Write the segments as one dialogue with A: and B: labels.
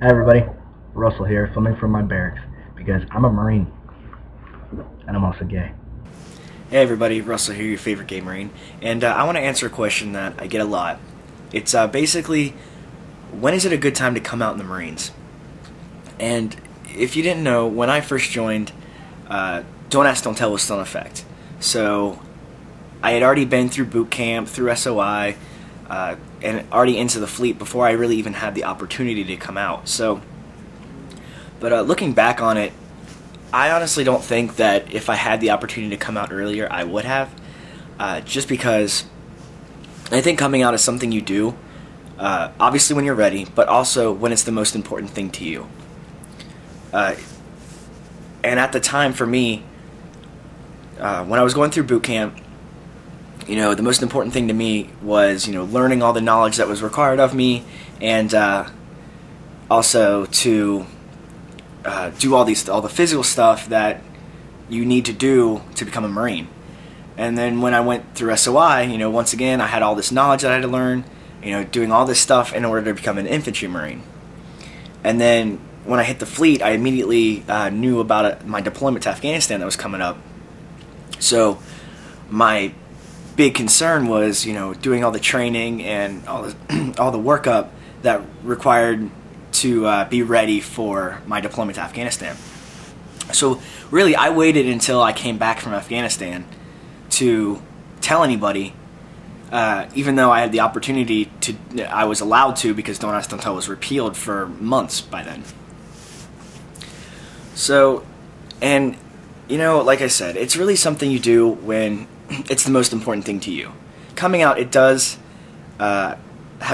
A: Hi everybody, Russell here, filming from my barracks because I'm a Marine and I'm also gay.
B: Hey everybody, Russell here, your favorite gay Marine, and I want to answer a question that I get a lot. It's basically, when is it a good time to come out in the Marines? And if you didn't know, when I first joined, Don't Ask, Don't Tell was still in effect. So I had already been through boot camp, through SOI, and already into the fleet before I really even had the opportunity to come out. But looking back on it, I honestly don't think that if I had the opportunity to come out earlier, I would have. Just because I think coming out is something you do, obviously when you're ready, but also when it's the most important thing to you. And at the time for me, when I was going through boot camp, the most important thing to me was, learning all the knowledge that was required of me, and also to do all the physical stuff that you need to do to become a Marine. And then when I went through SOI, once again, I had all this knowledge that I had to learn, doing all this stuff in order to become an infantry Marine. And then when I hit the fleet, I immediately knew about my deployment to Afghanistan that was coming up. So my big concern was, doing all the training and all the workup that required to be ready for my deployment to Afghanistan. So really, I waited until I came back from Afghanistan to tell anybody, even though I had the opportunity to, I was allowed to, because Don't Ask, Don't Tell was repealed for months by then. So, and like I said, it's really something you do when it's the most important thing to you. Coming out, it does have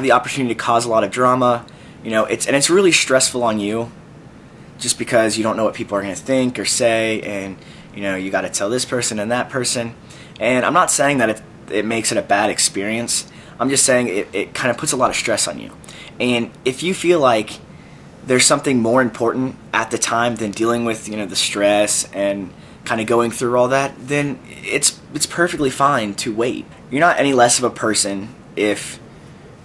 B: the opportunity to cause a lot of drama. It's really stressful on you, just because you don't know what people are going to think or say, and you got to tell this person and that person. And I'm not saying that it makes it a bad experience. I'm just saying it kind of puts a lot of stress on you. And if you feel like there's something more important at the time than dealing with the stress and kind of going through all that, then it's perfectly fine to wait. You're not any less of a person if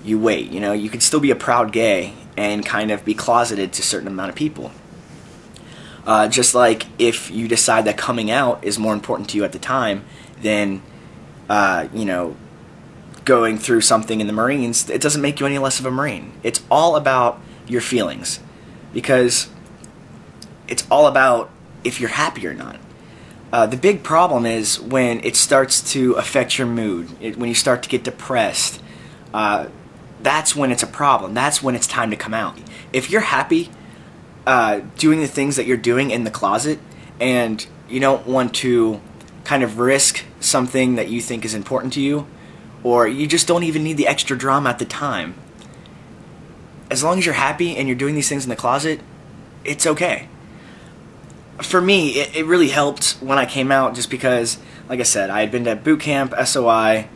B: you wait. You can still be a proud gay and kind of be closeted to a certain amount of people. Just like if you decide that coming out is more important to you at the time than going through something in the Marines, it doesn't make you any less of a Marine. It's all about your feelings, because it's all about if you're happy or not. The big problem is when it starts to affect your mood, when you start to get depressed. That's when it's a problem. That's when it's time to come out. If you're happy doing the things that you're doing in the closet, and you don't want to kind of risk something that you think is important to you, or you just don't even need the extra drama at the time, as long as you're happy and you're doing these things in the closet, it's okay. For me, it really helped when I came out, just because, like I said, I had been to boot camp, SOI,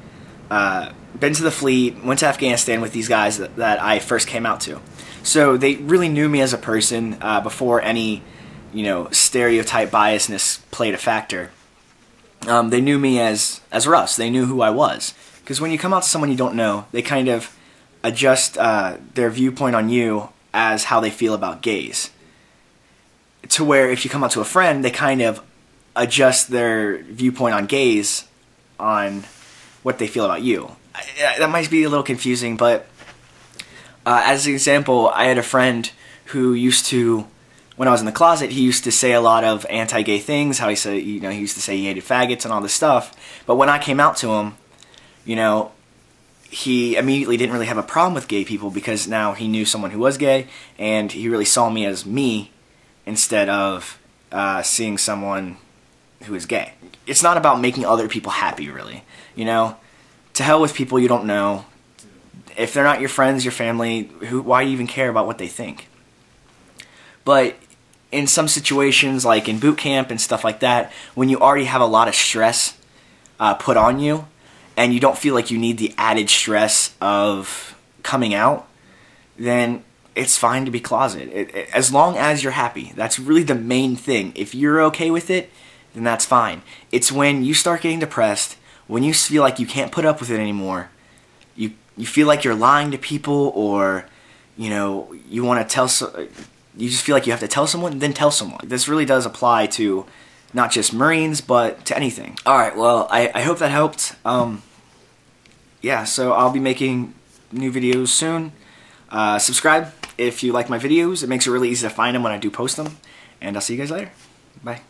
B: been to the fleet, went to Afghanistan with these guys that I first came out to. So they really knew me as a person before any, stereotype biasness played a factor. They knew me as Russ. They knew who I was. Because when you come out to someone you don't know, they kind of adjust their viewpoint on you as how they feel about gays. To where if you come out to a friend, they kind of adjust their viewpoint on gays on what they feel about you. That might be a little confusing, but as an example, I had a friend who used to, when I was in the closet, he used to say a lot of anti-gay things, how he said, he used to say he hated faggots and all this stuff. But when I came out to him, he immediately didn't really have a problem with gay people, because now he knew someone who was gay, and he really saw me as me instead of seeing someone who is gay. It's not about making other people happy, really. To hell with people you don't know. If they're not your friends, your family, why do you even care about what they think? But in some situations, like in boot camp and stuff like that, when you already have a lot of stress put on you, and you don't feel like you need the added stress of coming out, then it's fine to be closeted. As long as you're happy. That's really the main thing. If you're okay with it, then that's fine. It's when you start getting depressed, when you feel like you can't put up with it anymore, you feel like you're lying to people, or you know, you want to you just feel like you have to tell someone, then tell someone. This really does apply to not just Marines, but to anything. Alright, well, I hope that helped. Yeah, so I'll be making new videos soon. Subscribe if you like my videos. It makes it really easy to find them when I do post them. And I'll see you guys later. Bye.